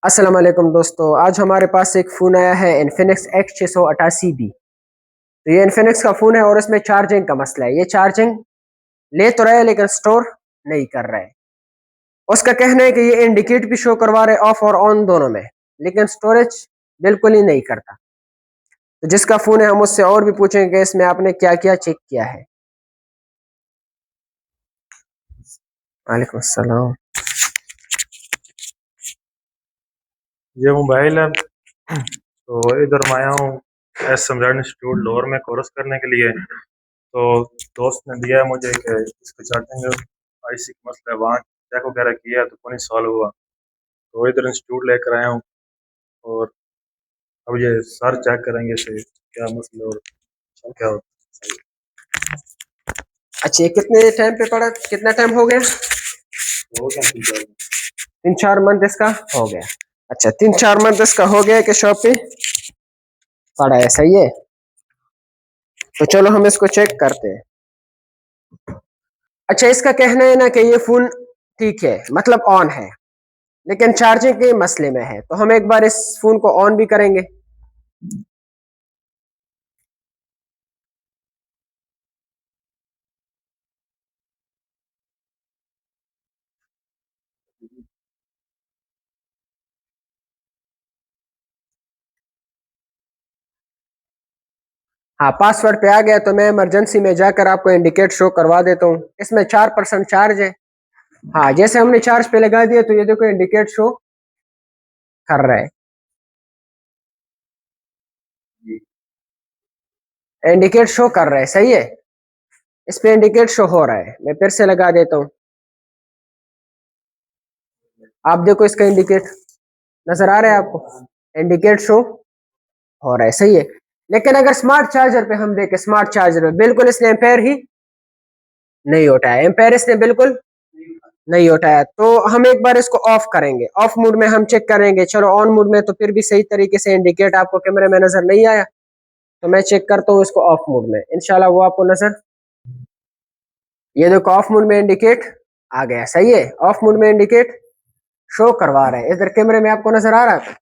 अस्सलाम वालेकुम दोस्तों। आज हमारे पास एक फ़ोन आया है इन्फिनिक्स X688B। तो ये इन्फिनिक्स का फ़ोन है और इसमें चार्जिंग का मसला है। ये चार्जिंग ले तो रहा है लेकिन स्टोर नहीं कर रहा है। उसका कहना है कि ये इंडिकेट भी शो करवा रहा है ऑफ और ऑन दोनों में, लेकिन स्टोरेज बिल्कुल ही नहीं करता। तो जिसका फ़ोन है हम उससे और भी पूछेंगे कि इसमें आपने क्या-क्या चेक किया है। वालेकुम अस्सलाम। ये मोबाइल है। तो इधर मैं आया हूँ एस सम्राट इंस्टीट्यूट लाहौर में कोर्स करने के लिए। तो दोस्त ने दिया है मुझे कि इसको चार्जिंग आईसी का मसला है, वहाँ चेक वगैरह किया तो कोई सॉल्व हुआ। तो इधर इंस्टीट्यूट लेकर आया हूँ और अब ये सर चेक करेंगे से क्या मसला और क्या होता है। अच्छा, ये कितने टाइम पे पड़ा, कितना टाइम हो गया? हो गया 3-4 मंथ इसका हो गया। अच्छा, 3-4 मंथ इसका हो गया कि शॉप पे पड़ा है। सही है, तो चलो हम इसको चेक करते हैं। अच्छा, इसका कहना है ना कि ये फोन ठीक है, मतलब ऑन है, लेकिन चार्जिंग के मसले में है। तो हम एक बार इस फोन को ऑन भी करेंगे। हाँ, पासवर्ड पे आ गया, तो मैं इमरजेंसी में जाकर आपको इंडिकेट शो करवा देता हूँ। इसमें 4% चार्ज है। हाँ, जैसे हमने चार्ज पे लगा दिया तो ये देखो इंडिकेट शो कर रहा है। इंडिकेट शो कर रहा है, सही है। इस पे इंडिकेट शो हो रहा है। मैं फिर से लगा देता हूँ। आप देखो, इसका इंडिकेट नजर आ रहा है आपको? इंडिकेट शो हो रहा है, सही है। लेकिन अगर स्मार्ट चार्जर पे हम देखें, स्मार्ट चार्जर पे बिल्कुल इसने एम्पेयर ही नहीं उठाया। एम्पेयर इसने बिल्कुल नहीं उठाया। तो हम एक बार इसको ऑफ करेंगे। ऑफ मोड में हम चेक करेंगे। चलो ऑन मोड में तो फिर भी सही तरीके से इंडिकेट आपको कैमरे में नजर नहीं आया, तो मैं चेक करता हूँ इसको ऑफ मोड में। इंशाल्लाह वो आपको नजर, ये देखो ऑफ मोड में इंडिकेट आ गया। सही है, ऑफ मोड में इंडिकेट शो करवा रहा है। इधर कैमरे में आपको नजर आ रहा है?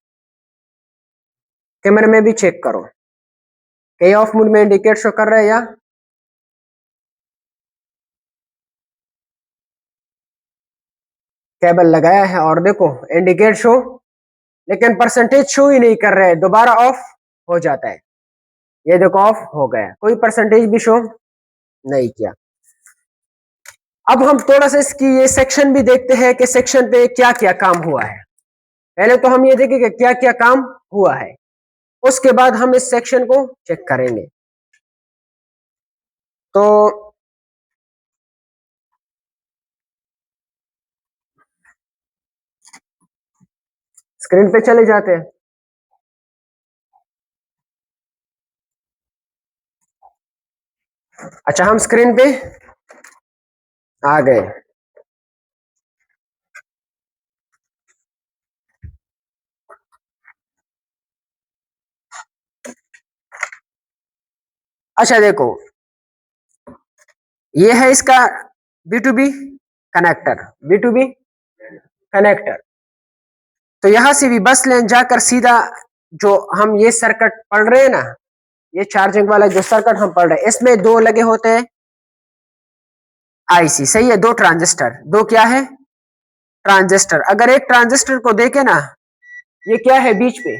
कैमरे में भी चेक करो कि ऑफ मोड में इंडिकेट शो कर रहा है या केबल लगाया है। और देखो इंडिकेट शो, लेकिन परसेंटेज शो ही नहीं कर रहा है, दोबारा ऑफ हो जाता है। ये देखो ऑफ हो गया, कोई परसेंटेज भी शो नहीं किया। अब हम थोड़ा सा इसकी ये सेक्शन भी देखते हैं कि सेक्शन पे क्या क्या काम हुआ है। पहले तो हम ये देखें कि क्या क्या काम हुआ है, उसके बाद हम इस सेक्शन को चेक करेंगे। तो स्क्रीन पे चले जाते हैं। अच्छा, हम स्क्रीन पे आ गए। अच्छा देखो, ये है इसका B2B कनेक्टर। B2B कनेक्टर, तो यहां से भी बस लेन जाकर सीधा जो हम ये सर्किट पढ़ रहे हैं ना, ये चार्जिंग वाला जो सर्किट हम पढ़ रहे हैं, इसमें दो लगे होते हैं आईसी। सही है, दो ट्रांजिस्टर। दो क्या है? ट्रांजिस्टर। अगर एक ट्रांजिस्टर को देखे ना, ये क्या है, बीच पे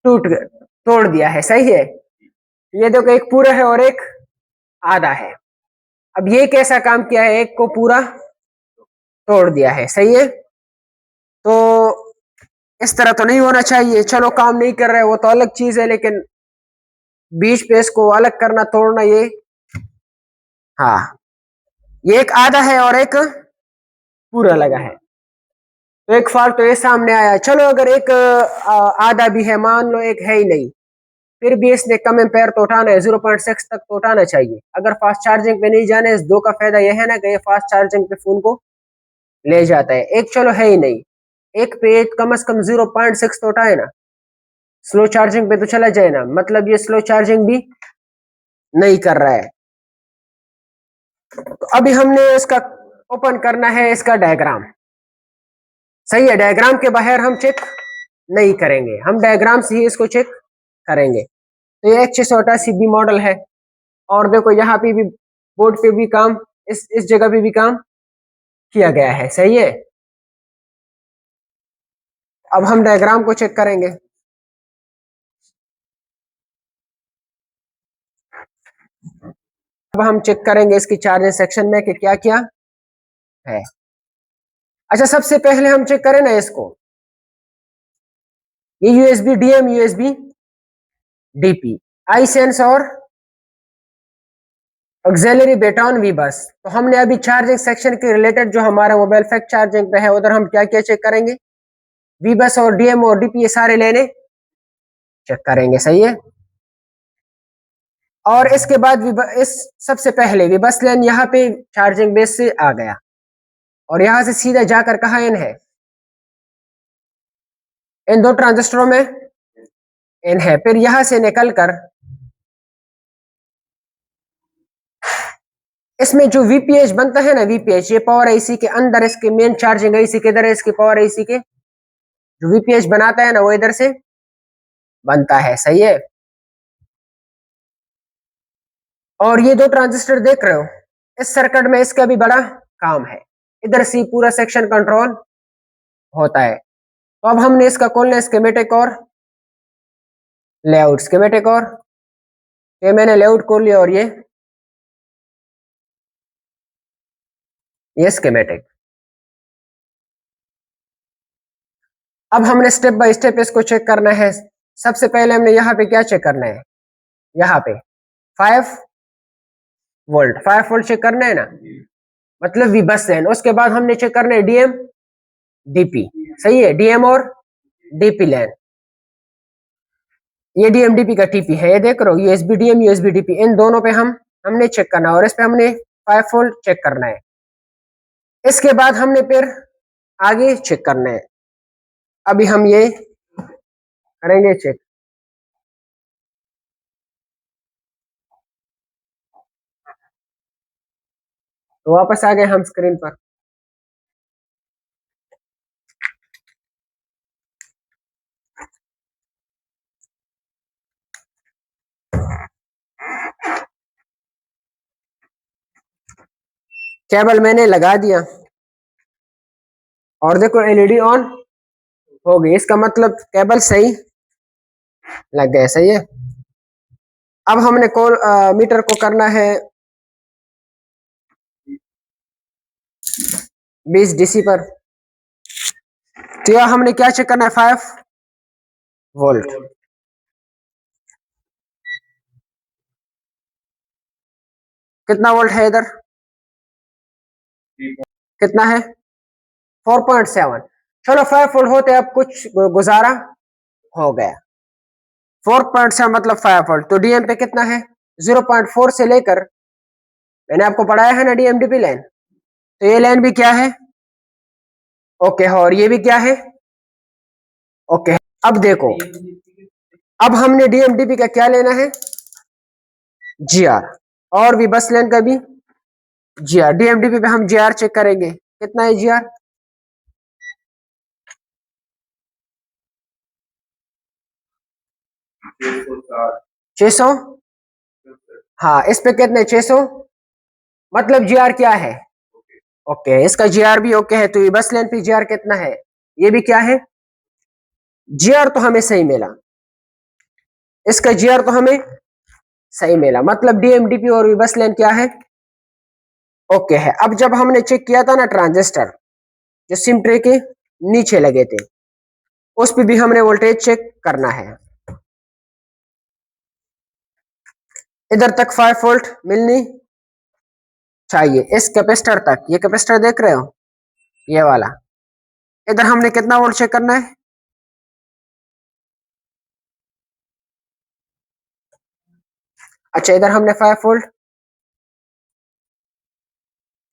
टूट तोड़ दिया है। सही है, ये देखो एक पूरा है और एक आधा है। अब ये कैसा काम किया है, एक को पूरा तोड़ दिया है। सही है, तो इस तरह तो नहीं होना चाहिए। चलो काम नहीं कर रहा है वो तो अलग चीज है, लेकिन बीच पे इसको अलग करना, तोड़ना, ये हाँ, ये एक आधा है और एक पूरा लगा है। तो एक फॉल्ट तो ये सामने आया। चलो अगर एक आधा भी है, मान लो एक है ही नहीं, फिर भी इसने कम एम्पेयर तो उठाना है, 0.6 तक तो उठाना चाहिए। अगर फास्ट चार्जिंग पे नहीं जाना है, इस दो का फायदा यह है ना कि ये फास्ट चार्जिंग पे फोन को ले जाता है। एक चलो है ही नहीं, एक पे कम से कम 0.6 तो उठाए ना, स्लो चार्जिंग पे तो चला जाए ना। मतलब ये स्लो चार्जिंग भी नहीं कर रहा है। तो अभी हमने इसका ओपन करना है, इसका डायग्राम। सही है, डायग्राम के बाहर हम चेक नहीं करेंगे, हम डायग्राम से ही इसको चेक करेंगे। तो ये 688 बी मॉडल है। और देखो यहाँ पे भी बोर्ड पे भी काम, इस जगह पे भी काम किया गया है। सही है, अब हम डायग्राम को चेक करेंगे। अब हम चेक करेंगे इसकी चार्जिंग सेक्शन में कि क्या क्या है। अच्छा, सबसे पहले हम चेक करें ना इसको, ये USB DM, USB DP, I sense और ऑक्सिलरी बेटॉन वी बस। तो हमने अभी चार्जिंग सेक्शन के रिलेटेड जो हमारा मोबाइल फैक्ट चार्जिंग पे है उधर हम क्या क्या चेक करेंगे, वी बस और डीएम और डीपी ये सारे लेने चेक करेंगे। सही है, और इसके बाद इस सबसे पहले वी बस लेन यहाँ पे चार्जिंग बेस से आ गया और यहाँ से सीधा जाकर कहाँ इन है, इन दो ट्रांजिस्टरों में इन है। फिर यहां से निकलकर इसमें जो वीपीएच बनता है ना, वीपीएच ये पावर आईसी के अंदर, इसके मेन चार्जिंग आईसी के इधर है, इसकी पावर आईसी के जो वीपीएच बनाता है ना वो इधर से बनता है। सही है, और ये दो ट्रांजिस्टर देख रहे हो इस सर्किट में, इसका भी बड़ा काम है, इधर से पूरा सेक्शन कंट्रोल होता है। तो अब हमने इसका खोलना है स्कीमेटिक और लेआउट, स्कीमेटिक और ये मैंने लेआउट खोल लिया और ये स्कीमेटिक। अब हमने स्टेप बाय स्टेप इसको चेक करना है। सबसे पहले हमने यहाँ पे क्या चेक करना है, यहाँ पे 5 वोल्ट, 5 वोल्ट चेक करना है ना, मतलब वी बस लाइन। उसके बाद हमने चेक करना है डीएम डीपी। सही है, डीएम और डीपी लाइन, ये डीएम डीपी का टीपी है, ये देख रहे हो, यूएसबी डीएम यूएसबी डीपी, इन दोनों पे हमने चेक करना है और इस पे हमने 5 वोल्ट चेक करना है। इसके बाद हमने फिर आगे चेक करना है, अभी हम ये करेंगे चेक। तो वापस आ गए हम स्क्रीन पर। केबल मैंने लगा दिया और देखो एलईडी ऑन हो गई, इसका मतलब केबल सही लग गया। सही है, अब हमने मीटर को करना है 20 डीसी पर। तो यह हमने क्या चेक करना है, 5 वोल्ट। कितना वोल्ट है इधर, कितना है 4.7। चलो 5 वोल्ट होते अब कुछ गुजारा हो गया, 4.7 मतलब 5 वोल्ट। तो डीएम पे कितना है 0.4 से लेकर, मैंने आपको पढ़ाया है ना डीएम डीपी लाइन, तो ये लाइन भी क्या है ओके है और ये भी क्या है ओके है। अब देखो, अब हमने डीएम डीपी का क्या लेना है जीआर, और भी बस लाइन का भी जीआर। डीएम डीपी पे हम जीआर चेक करेंगे, कितना है जीआर 600। हाँ, इस पे कितने 600, मतलब जीआर क्या है ओके, इसका जीआर भी ओके है। तो ये बस लाइन पे जीआर कितना है, ये भी क्या है जीआर तो हमें सही मिला, इसका जीआर तो हमें सही मिला, मतलब डीएमडीपी और बस लाइन क्या है ओके है। अब जब हमने चेक किया था ना ट्रांजिस्टर जो सिम ट्रे के नीचे लगे थे, उस पे भी हमने वोल्टेज चेक करना है। इधर तक 5 वोल्ट मिलनी चाहिए, इस कैपेसिटर तक, ये कैपेसिटर देख रहे हो ये वाला, इधर हमने कितना वोल्ट चेक करना है, अच्छा इधर हमने 5 वोल्ट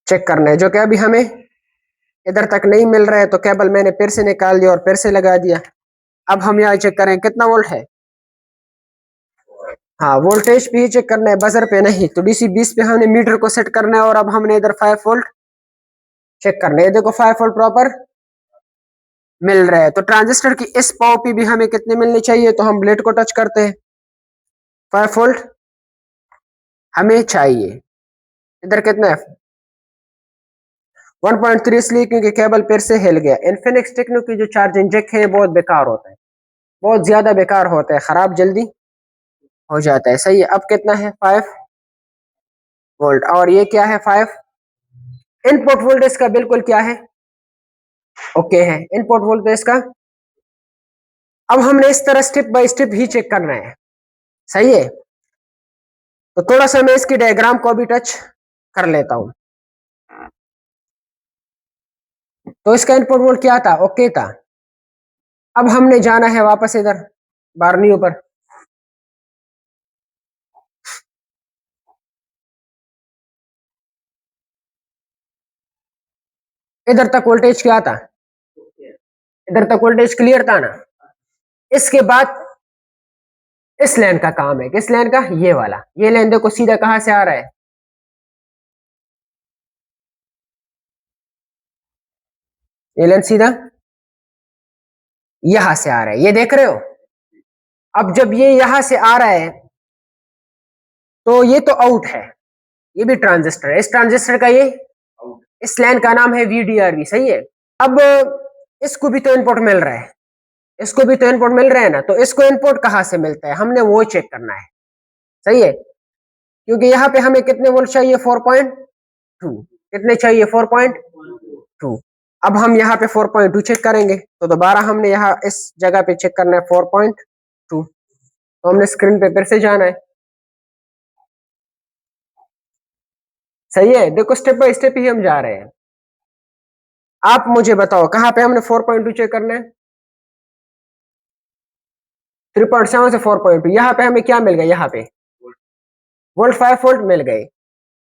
चेक करना है, जो कि अभी हमें इधर तक नहीं मिल रहा है। तो केबल मैंने फिर से निकाल दिया और फिर से लगा दिया। अब हम यहाँ चेक करें कितना वोल्ट है, हाँ वोल्टेज पे ही चेक करना है, बजर पे नहीं। तो डीसी 20 पे हमने मीटर को सेट करना है और अब हमने इधर 5 वोल्ट चेक करना है। देखो 5 वोल्ट प्रॉपर मिल रहे हैं। तो ट्रांजिस्टर की इस पाव पे भी हमें कितने मिलने चाहिए, तो हम ब्लेड को टच करते हैं, 5 वोल्ट हमें चाहिए। इधर कितना है, 1.3, इसलिए क्योंकि केबल फिर से हिल गया। इन्फिनिक्स टेक्नो की जो चार्जिंग जैक है बहुत बेकार होता है, बहुत ज्यादा बेकार होता है, खराब जल्दी हो जाता है। सही है, अब कितना है, 5 वोल्ट, और ये क्या है, 5। इनपुट वोल्टेज का बिल्कुल क्या है, ओके है इनपुट वोल्टेज का। अब हमने इस तरह स्टेप बाय स्टेप ही चेक करना है, सही है। तो थोड़ा सा मैं इसकी डायग्राम को अभी टच कर लेता हूं। तो इसका इनपुट वोल्ट क्या था, ओके था। अब हमने जाना है वापस इधर बारनियों पर, इधर तक वोल्टेज क्या था, इधर तक वोल्टेज क्लियर था ना। इसके बाद इस लाइन का काम है, किस लाइन का, ये वाला, ये लाइन देखो सीधा कहां से आ रहा है, ये लाइन सीधा यहां से आ रहा है, ये देख रहे हो। अब जब ये यहां से आ रहा है तो ये तो आउट है, ये भी ट्रांजिस्टर है, इस ट्रांजिस्टर का ये, इस लाइन का नाम है VDRV, सही है। अब इसको भी तो इनपुट मिल रहा है, इसको भी तो इनपुट मिल रहा है ना, तो इसको इनपुट कहां से मिलता है, हमने वो चेक करना है, सही है। क्योंकि यहाँ पे हमें कितने वोल्ट चाहिए, 4.2, कितने चाहिए, 4.2। अब हम यहाँ पे 4.2 चेक करेंगे, तो दोबारा हमने यहाँ इस जगह पे चेक करना है 4.2, तो हमने स्क्रीन पे फिर से जाना है, सही है। देखो स्टेप बाय स्टेप ही हम जा रहे हैं। आप मुझे बताओ कहाँ पे हमने 4.2 चेक करना है, 3.7 से 4.2, यहाँ पे हमें क्या मिल गया, यहाँ पे वोल्ट, 5 वोल्ट मिल गए।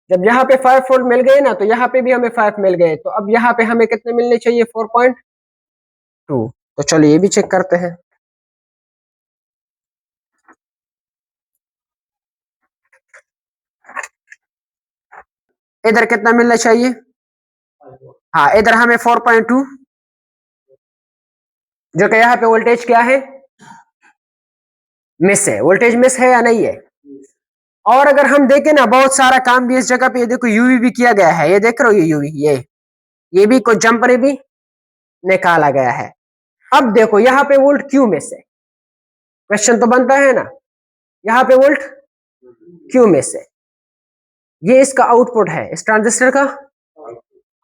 जब यहाँ पे 5 वोल्ट मिल गए ना, तो यहाँ पे भी हमें 5 मिल गए, तो अब यहाँ पे हमें कितने मिलने चाहिए, 4.2। तो चलो ये भी चेक करते हैं। इधर कितना मिलना चाहिए, हाँ इधर हमें 4.2, जो कि यहाँ पे वोल्टेज क्या है, मिस है, वोल्टेज मिस है या नहीं है। और अगर हम देखें ना, बहुत सारा काम भी इस जगह पे, ये देखो यूवी भी किया गया है, ये देख रहे हो, ये यूवी, ये भी कुछ जंपर भी निकाला गया है। अब देखो यहाँ पे वोल्ट क्यों मिस है, क्वेश्चन तो बनता है ना, यहाँ पे वोल्ट क्यों मिस है। ये इसका आउटपुट है, इस ट्रांजिस्टर का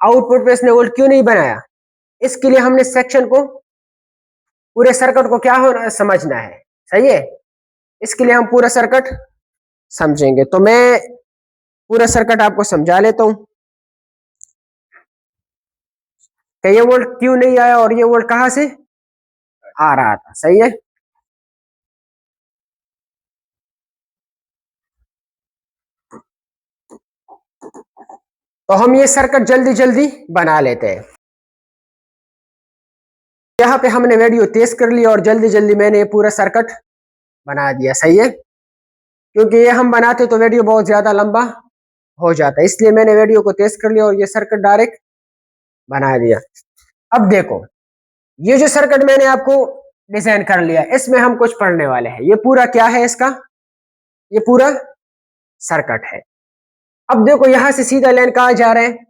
आउटपुट पे इसने वोल्ट क्यों नहीं बनाया, इसके लिए हमने सेक्शन को, पूरे सर्किट को क्या होना समझना है, सही है। इसके लिए हम पूरा सर्किट समझेंगे, तो मैं पूरा सर्किट आपको समझा लेता हूं कि ये वोल्ट क्यों नहीं आया और ये वोल्ट कहां से आ रहा था, सही है। तो हम ये सर्किट जल्दी जल्दी बना लेते हैं। यहाँ पे हमने वीडियो तेज कर लिया और जल्दी जल्दी मैंने ये पूरा सर्किट बना दिया, सही है। क्योंकि ये हम बनाते तो वीडियो बहुत ज्यादा लंबा हो जाता है, इसलिए मैंने वीडियो को तेज कर लिया और ये सर्किट डायरेक्ट बना दिया। अब देखो ये जो सर्किट मैंने आपको डिजाइन कर लिया, इसमें हम कुछ पढ़ने वाले हैं। ये पूरा क्या है इसका, ये पूरा सर्किट है। अब देखो यहां से सीधा लाइन कहां जा रहे हैं,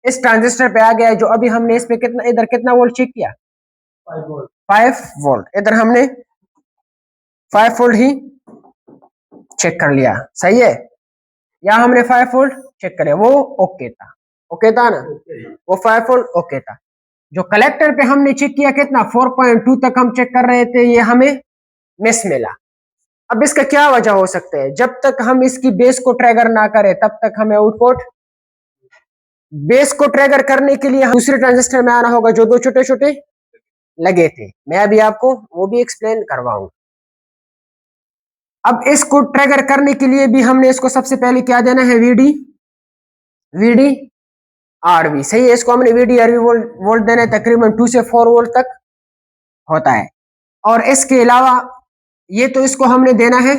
इस ट्रांजिस्टर पे आ गया है, जो अभी हमने इस पे कितना, इधर कितना वोल्ट चेक किया, 5 वोल्ट, इधर हमने 5 वोल्ट ही चेक कर लिया, सही है। यहाँ हमने 5 वोल्ट चेक करे, वो ओके था, ओके था ना, वो 5 वोल्ट ओके था। जो कलेक्टर पे हमने चेक किया कितना, 4.2 तक हम चेक कर रहे थे, ये हमें मिस मिला। अब इसका क्या वजह हो सकता है, जब तक हम इसकी बेस को ट्रैगर ना करें तब तक हमें आउटपुट, बेस को ट्रैगर करने के लिए दूसरे ट्रांजिस्टर में आना होगा जो दो छोटे छोटे लगे थे, मैं अभी आपको वो भी एक्सप्लेन करवाऊंगा। अब इसको ट्रैगर करने के लिए भी हमने इसको सबसे पहले क्या देना है, वीडी आरवी, सही है। इसको हमने वीडी आरवी वोल्ट देना है, तकरीबन 2 से 4 वोल्ट तक होता है। और इसके अलावा ये तो इसको हमने देना है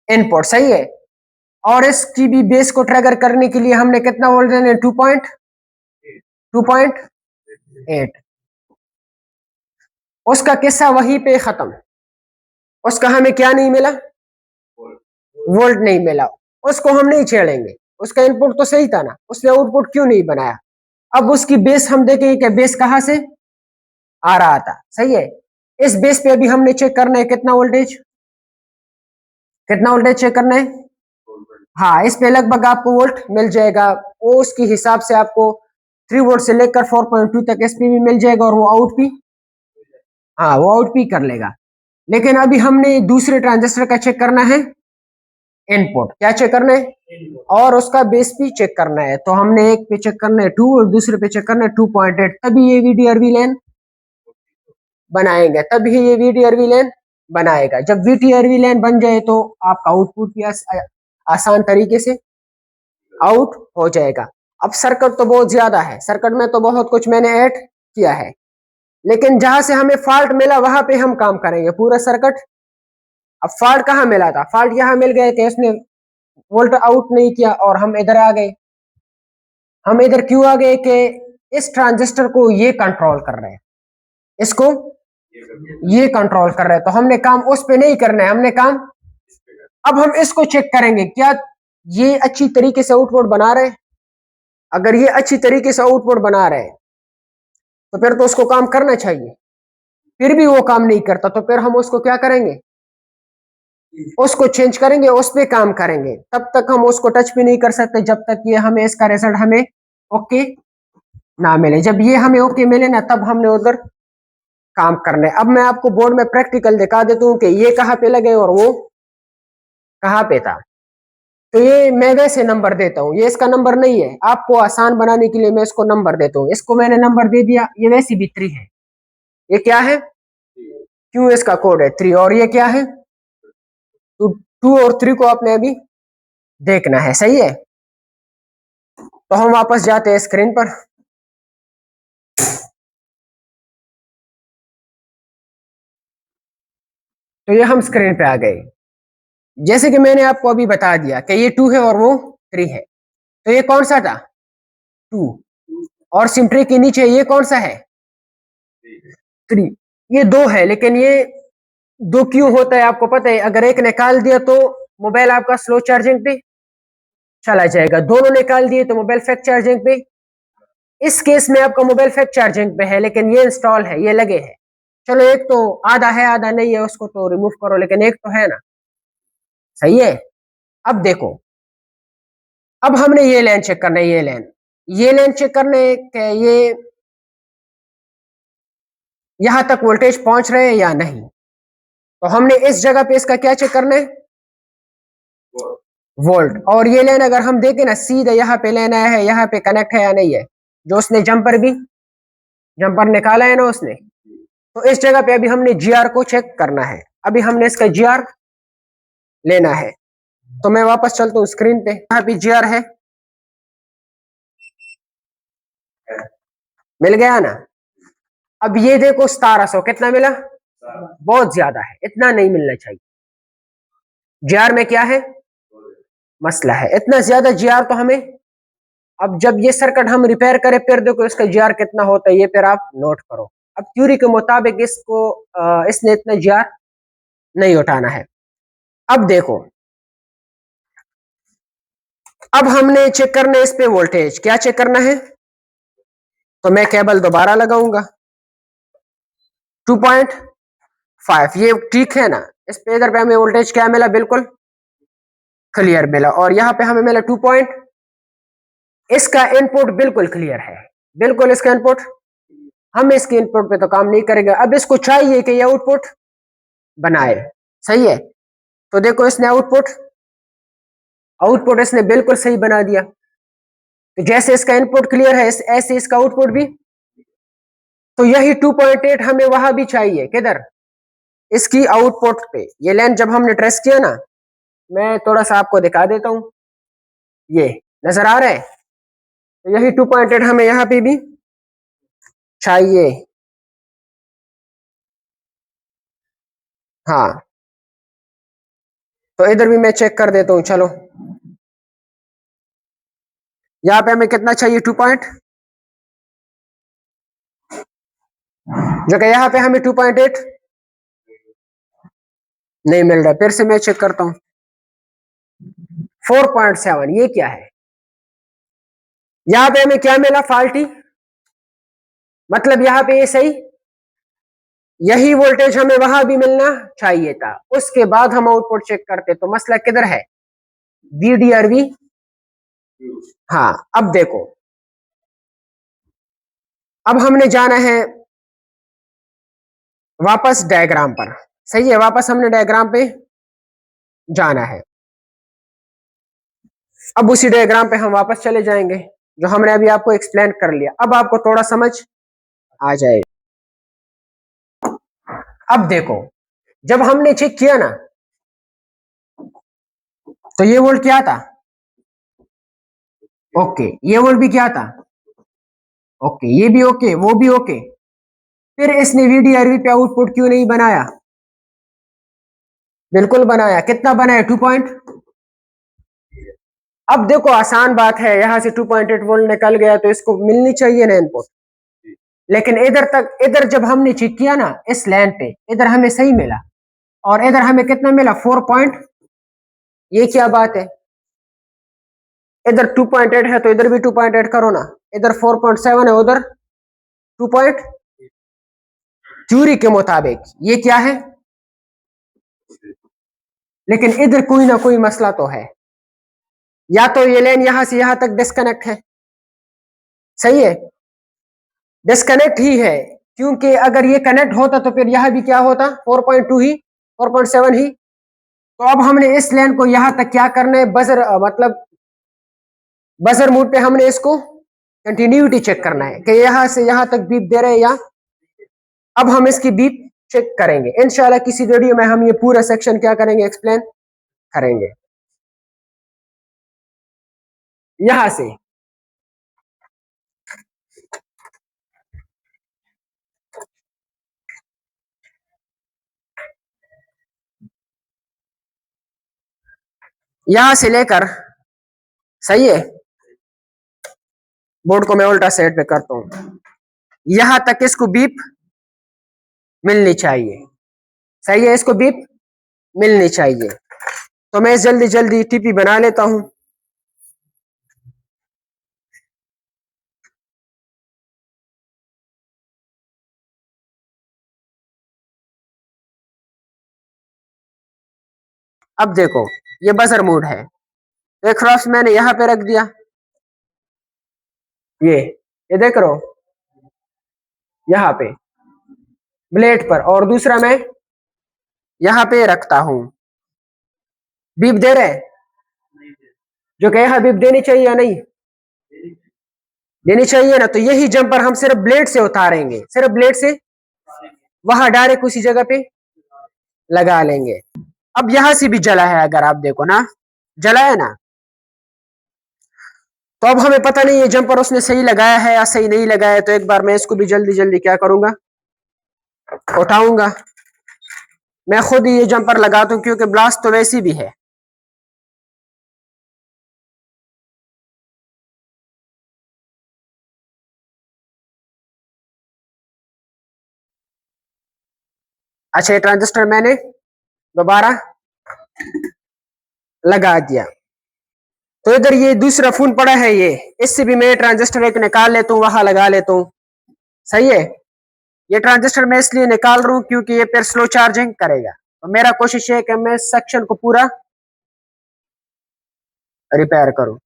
इनपुट, सही है। और इसकी भी बेस को ट्रैगर करने के लिए हमने कितना वोल्ट देना है, 2.8। उसका किस्सा वहीं पे खत्म। उसका हमें क्या नहीं मिला, वोल्ट नहीं मिला, उसको हम नहीं छेड़ेंगे। उसका इनपुट तो सही था ना, उसने आउटपुट क्यों नहीं बनाया। अब उसकी बेस हम देखेंगे कि बेस कहां से आ रहा था, सही है। इस बेस पे अभी हमने चेक करना है कितना वोल्टेज, कितना वोल्टेज चेक करना है। हाँ, इस पे लगभग आपको वोल्ट मिल जाएगा, वो उसके हिसाब से आपको 3 वोल्ट से लेकर 4.2 तक एसपी भी मिल जाएगा, और वो आउट भी, हाँ वो आउट भी कर लेगा। लेकिन अभी हमने दूसरे ट्रांजिस्टर का चेक करना है इनपुट, क्या चेक करना है, और उसका बेस भी चेक करना है। तो हमने एक पे चेक करना है 2 और दूसरे पे चेक करना है 2.8, तभी ये वीडीआरवी लेन बनाएंगे, तभी ये वीडीआरवी लेन बनाएगा। जब वीटीआरवी लेन बन जाए तो आपका आउटपुट भी आसान तरीके से आउट हो जाएगा। अब सर्किट तो बहुत ज्यादा है, सर्किट में तो बहुत कुछ मैंने ऐड किया है, लेकिन जहां से हमें फॉल्ट मिला वहां पे हम काम करेंगे पूरा सर्किट। अब फॉल्ट कहाँ मिला था, फॉल्ट यहाँ मिल गए थे, उसने वोल्ट आउट नहीं किया और हम इधर आ गए। हम इधर क्यों आ गए कि इस ट्रांजिस्टर को ये कंट्रोल कर रहे हैं, इसको ये कंट्रोल कर रहे हैं, तो हमने काम उस पे नहीं करना है, हमने काम अब हम इसको चेक करेंगे क्या ये अच्छी तरीके से आउटपुट बना रहे हैं। अगर ये अच्छी तरीके से आउटपुट बना रहे हैं तो फिर तो उसको काम करना चाहिए, फिर भी वो काम नहीं करता तो फिर हम उसको क्या करेंगे, उसको चेंज करेंगे, उस पे काम करेंगे। तब तक हम उसको टच भी नहीं कर सकते जब तक ये हमें इसका रिजल्ट हमें ओके ना मिले। जब ये हमें ओके मिले ना, तब हमने उधर काम करना है। अब मैं आपको बोर्ड में प्रैक्टिकल दिखा देता हूँ कि ये कहाँ पे लगे और वो कहाँ पे था। तो ये मैं वैसे नंबर देता हूँ, ये इसका नंबर नहीं है, आपको आसान बनाने के लिए मैं इसको नंबर देता हूँ। इसको मैंने नंबर दे दिया, ये वैसी भी 3 है। ये क्या है, क्यों इसका कोड है 3, और ये क्या है 2। 2 और 3 को आपने अभी देखना है, सही है। तो हम वापस जाते हैं स्क्रीन पर। तो ये हम स्क्रीन पे आ गए। जैसे कि मैंने आपको अभी बता दिया कि ये 2 है और वो 3 है। तो ये कौन सा था 2, और सिम्ट्री के नीचे ये कौन सा है 3। ये 2 है, लेकिन ये 2 क्यों होता है आपको पता है। अगर एक निकाल दिया तो मोबाइल आपका स्लो चार्जिंग पे चला जाएगा, दोनों निकाल दिए तो मोबाइल फास्ट चार्जिंग पे। इस केस में आपका मोबाइल फास्ट चार्जिंग पे है, लेकिन ये इंस्टॉल है, ये लगे हैं। चलो एक तो आधा है आधा नहीं है, उसको तो रिमूव करो, लेकिन एक तो है ना, सही है। अब देखो, अब हमने ये लाइन चेक करना है, ये लाइन चेक करने के ये यहां तक वोल्टेज पहुंच रहे हैं या नहीं। तो हमने इस जगह पे इसका क्या चेक करना है, वोल्ट। और ये लाइन अगर हम देखें ना, सीधा यहाँ पे लेना है, यहाँ पे कनेक्ट है या नहीं है। जो उसने जंपर निकाला है ना उसने, तो इस जगह पे अभी हमने जीआर को चेक करना है। अभी हमने इसका जीआर लेना है। तो मैं वापस चलता हूँ स्क्रीन पे, यहाँ पे जीआर है, मिल गया ना। अब ये देखो 1700 कितना मिला, बहुत ज्यादा है, इतना नहीं मिलना चाहिए। जीआर में क्या है मसला है, इतना ज्यादा जीआर तो हमें, अब जब ये सर्किट हम रिपेयर करें फिर देखो इसका जीआर कितना होता है, ये फिर आप नोट करो। अब थ्योरी के मुताबिक इसको इसने इतना जीआर नहीं उठाना है। अब देखो, अब हमने चेक करना है इस पे वोल्टेज, क्या चेक करना है। तो मैं केबल दोबारा लगाऊंगा 2.5, ये ठीक है ना। इस पे इधर पे हमें वोल्टेज क्या मिला, बिल्कुल क्लियर मिला, और यहाँ पे हमें मिला 2 पॉइंट। इसका इनपुट बिल्कुल क्लियर है, बिल्कुल इसका इनपुट, हम इसके इनपुट पे तो काम नहीं करेंगे। अब इसको चाहिए कि ये आउटपुट बनाए, सही है। तो देखो इसने आउटपुट आउटपुट इसने बिल्कुल सही बना दिया। तो जैसे इसका इनपुट क्लियर है ऐसे इसका आउटपुट भी। तो यही 2.8 हमें वहां भी चाहिए, किधर, इसकी आउटपुट पे। ये लाइन जब हमने ट्रेस किया ना, मैं थोड़ा सा आपको दिखा देता हूं, ये नजर आ रहा है। तो यही 2.8 हमें यहाँ पे भी चाहिए। हाँ, तो इधर भी मैं चेक कर देता हूँ, चलो। यहाँ पे हमें कितना चाहिए 2 पॉइंट, जो कि यहाँ पे हमें 2.8 नहीं मिल रहा। फिर से मैं चेक करता हूं। 4.7 ये क्या है? यहाँ पे हमें क्या मिला? फाल्टी। मतलब यहाँ पे ये सही, यही वोल्टेज हमें वहां भी मिलना चाहिए था। उसके बाद हम आउटपुट चेक करते तो मसला किधर है? VDRV। हाँ, अब देखो, अब हमने जाना है वापस डायग्राम पर। सही है, वापस हमने डायग्राम पे जाना है। अब उसी डायग्राम पे हम वापस चले जाएंगे जो हमने अभी आपको एक्सप्लेन कर लिया। अब आपको थोड़ा समझ आ जाएगा। अब देखो, जब हमने चेक किया ना, तो ये वोल्ट क्या था? ओके, ये वोल्ट भी क्या था? ओके, ये भी ओके, वो भी ओके। फिर इसने VDRV पे आउटपुट क्यों नहीं बनाया? बिल्कुल बनाया। कितना बनाया? 2 पॉइंट। अब देखो, आसान बात है, यहां से 2.8 वोल्ट निकल गया तो इसको मिलनी चाहिए ना इनपुट। लेकिन इधर तक, इधर जब हमने चेक किया ना इस लाइन पे, इधर हमें सही मिला और इधर हमें कितना मिला? 4 पॉइंट। ये क्या बात है? इधर 2.8 है तो इधर भी 2.8 करो ना। इधर 4.7 है, उधर 2 पॉइंट। थ्योरी के मुताबिक ये क्या है? लेकिन इधर कोई ना कोई मसला तो है। या तो ये लाइन यहां से यहां तक डिस्कनेक्ट है। सही है, डिस्कनेक्ट ही है, क्योंकि अगर ये कनेक्ट होता तो फिर यह भी क्या होता? 4.2 ही, 4.7 ही। तो अब हमने इस लाइन को यहां तक क्या करना है? बजर मतलब बजर मोड पे हमने इसको कंटिन्यूटी चेक करना है कि यहां से यहां तक बीप दे रहे हैं या। अब हम इसकी बीप चेक करेंगे इंशाल्लाह। किसी वीडियो में हम ये पूरा सेक्शन क्या करेंगे? एक्सप्लेन करेंगे। यहां से यहां से लेकर, सही है, बोर्ड को मैं उल्टा साइड पे करता हूं, यहां तक इसको बीप मिलनी चाहिए। सही है, इसको बीप मिलनी चाहिए। तो मैं जल्दी जल्दी टीपी बना लेता हूं। अब देखो, ये बजर मोड है। एक क्रॉस मैंने यहां पे रख दिया, ये देख रहे हो, यहां पे ब्लेड पर, और दूसरा मैं यहां पे रखता हूं। बीप दे रहे हैं, जो कि यहां बीप देनी चाहिए या नहीं देनी चाहिए ना। तो यही जंपर हम सिर्फ ब्लेड से उतारेंगे, सिर्फ ब्लेड से वहां डायरेक्ट उसी जगह पे लगा लेंगे। अब यहां से भी जला है, अगर आप देखो ना, जला है ना। तो अब हमें पता नहीं ये जंपर उसने सही लगाया है या सही नहीं लगाया है। तो एक बार मैं इसको भी जल्दी जल्दी क्या करूंगा? उठाऊंगा। मैं खुद ही ये जंपर लगाता हूं, क्योंकि ब्लास्ट तो वैसी भी है। अच्छा, ये ट्रांजिस्टर मैंने दोबारा लगा दिया। तो इधर ये दूसरा फोन पड़ा है, ये इससे भी मैं ट्रांजिस्टर एक निकाल लेता हूँ, वहां लगा लेता हूँ। सही है, ये ट्रांजिस्टर मैं इसलिए निकाल रहा हूँ क्योंकि ये फिर स्लो चार्जिंग करेगा। तो मेरा कोशिश है कि मैं इस सेक्शन को पूरा रिपेयर करूं।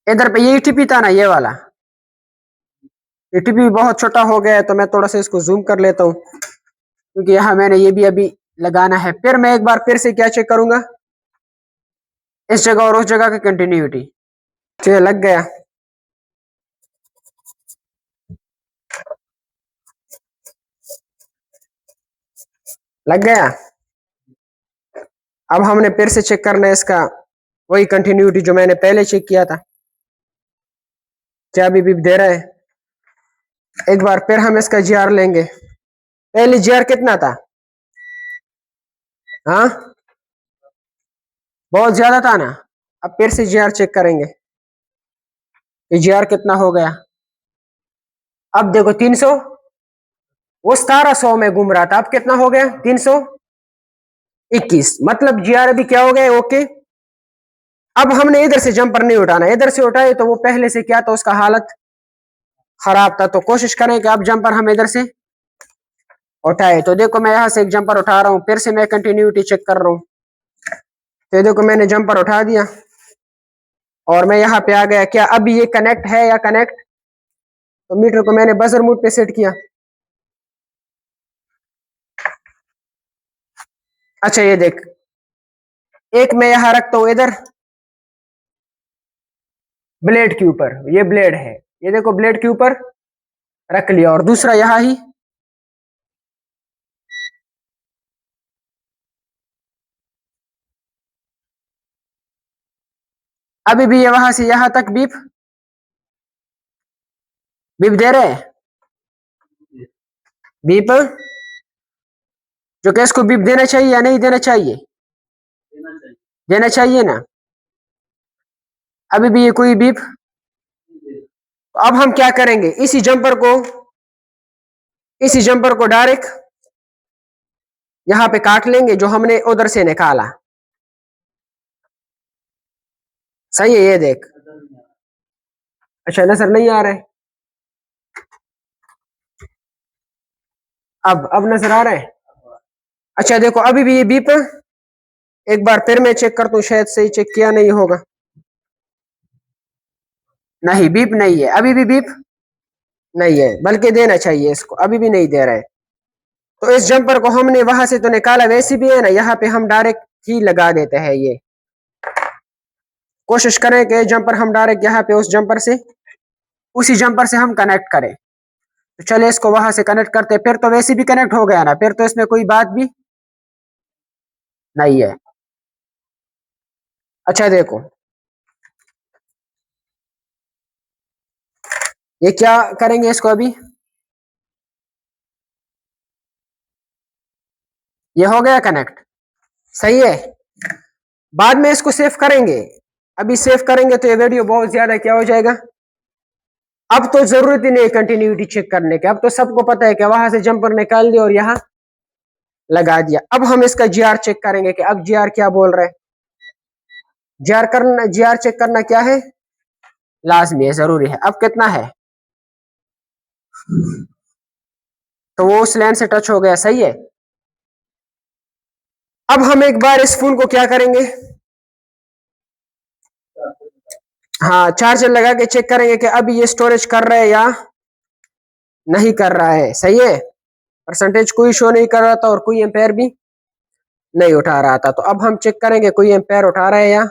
इधर पे ये टीपी था ना, ये वाला, ये टीपी बहुत छोटा हो गया है। तो मैं थोड़ा सा इसको जूम कर लेता हूँ, क्योंकि यहाँ मैंने ये भी अभी लगाना है। फिर मैं एक बार फिर से क्या चेक करूंगा? इस जगह और उस जगह की कंटिन्यूटी। तो ये लग गया। लग गया। अब हमने फिर से चेक करना है इसका वही कंटिन्यूटी जो मैंने पहले चेक किया था, क्या अभी भी दे रहा है। एक बार फिर हम इसका GR लेंगे। पहले GR कितना था? हाँ बहुत ज्यादा था ना। अब फिर से जीआर चेक करेंगे कि जीआर कितना हो गया। अब देखो 300, वो 1700 में घूम रहा था, अब कितना हो गया 321, मतलब जीआर अभी क्या हो गया, ओके। अब हमने इधर से जंपर नहीं उठाना, इधर से उठाए तो वो पहले से क्या था, उसका हालत खराब था। तो कोशिश करें कि अब जंपर हम इधर से उठाए। तो देखो मैं यहाँ से एक जंपर उठा रहा हूँ, फिर से मैं कंटिन्यूटी चेक कर रहा हूँ। तो देखो मैंने जंपर उठा दिया और मैं यहाँ पे आ गया। क्या अब ये कनेक्ट है या कनेक्ट? तो मीटर को मैंने बजर मोड पे सेट किया। अच्छा ये देख, एक मैं यहाँ रखता हूँ इधर ब्लेड के ऊपर, ये ब्लेड है, ये देखो ब्लेड के ऊपर रख लिया, और दूसरा यहाँ ही अभी भी ये वहां से यहां तक बीप बीप दे रहे हैं। बीप जो केस को बीप देना चाहिए या नहीं देना चाहिए? देना चाहिए ना। अभी भी ये कोई बीप। तो अब हम क्या करेंगे, इसी जंपर को डायरेक्ट यहां पे काट लेंगे जो हमने उधर से निकाला। सही है, ये देख। अच्छा नजर नहीं आ रहा है, अब नजर आ रहा है। अच्छा देखो अभी भी ये बीप, एक बार फिर मैं चेक करता हूँ, शायद सही चेक किया नहीं होगा। नहीं बीप नहीं है, अभी भी बीप नहीं है, बल्कि देना चाहिए इसको, अभी भी नहीं दे रहा है। तो इस जंपर को हमने वहां से तो निकाला, वैसे भी है ना, यहाँ पे हम डायरेक्ट ही लगा देते हैं। ये कोशिश करें कि जंपर हम डायरेक्ट यहाँ पे उसी जंपर से हम कनेक्ट करें। तो चले इसको वहां से कनेक्ट करते, फिर तो वैसे भी कनेक्ट हो गया ना, फिर तो इसमें कोई बात भी नहीं है। अच्छा देखो ये क्या करेंगे, इसको अभी ये हो गया कनेक्ट, सही है। बाद में इसको सेव करेंगे, अभी सेव करेंगे तो ये वीडियो बहुत ज्यादा क्या हो जाएगा। अब तो जरूरत ही नहीं कंटिन्यूटी चेक करने की, अब तो सबको पता है कि वहां से जंपर निकाल दिया और यहाँ लगा दिया। अब हम इसका जीआर चेक करेंगे कि अब जीआर क्या बोल रहे हैं। जीआर चेक करना क्या है, लाजमी है, जरूरी है। अब कितना है, तो वो उस लाइन से टच हो गया, सही है। अब हम एक बार इस फोन को क्या करेंगे, हाँ चार्जर लगा के चेक करेंगे कि अब ये स्टोरेज कर रहा है या नहीं कर रहा है, सही है। परसेंटेज कोई शो नहीं कर रहा था और कोई एम्पेयर भी नहीं उठा रहा था। तो अब हम चेक करेंगे कोई एम्पेयर उठा रहा है या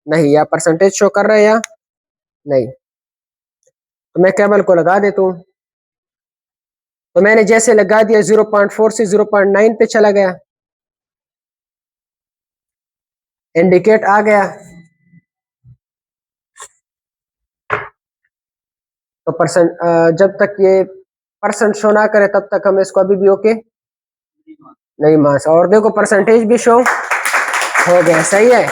नहीं, या परसेंटेज शो कर रहा है या नहीं। तो मैं केबल को लगा देता हूँ। तो मैंने जैसे लगा दिया 0.4 से 0.9 पे चला गया, इंडिकेट आ गया। तो परसेंट जब तक ये परसेंट शो ना करे तब तक हम इसको अभी भी ओके नहीं मास। और देखो परसेंटेज भी शो हो गया, सही है,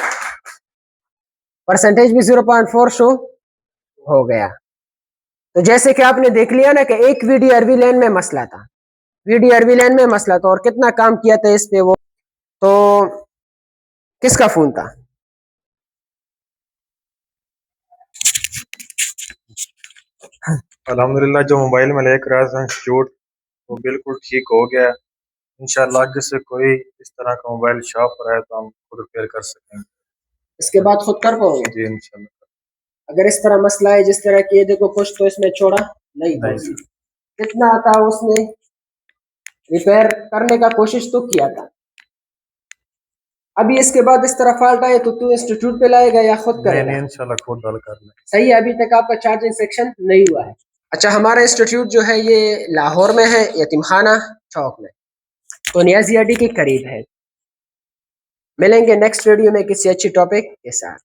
परसेंटेज भी 0.4 शो हो गया। तो जैसे कि आपने देख लिया ना कि एक वीडीआरवी लाइन में मसला था, वीडीआरवी लाइन में मसला था, और कितना काम किया था इस पे। वो तो किसका फोन था, अल्हम्दुलिल्लाह जो मोबाइल में लेकर आया था इंस्टीट्यूट वो बिल्कुल ठीक हो गया है। इंशाल्लाह आगे से कोई इस तरह का मोबाइल शॉप पर है तो हम खुद रिपेयर कर सकेंगे। इसके बाद खुद कर पाओगे जी इंशाल्लाह। अगर इस तरह मसला है जिस तरह की। ये देखो कुछ तो इसमें छोड़ा नहीं था, नहीं कितना था उसने रिपेयर करने का कोशिश तो किया था। अभी इसके बाद इस तरह फॉल्ट आए तो तू इंस्टीट्यूट पे लाएगा या खुद नहीं करेगा? नहीं इंशाल्लाह खुद हल कर लें। सही है, अभी तक आपका चार्जिंग सेक्शन नहीं हुआ है। अच्छा हमारा इंस्टीट्यूट जो है ये लाहौर में है, यतीमखाना चौक में, तो नियाज़िया डी के करीब है। मिलेंगे नेक्स्ट वीडियो में किसी अच्छी टॉपिक के साथ।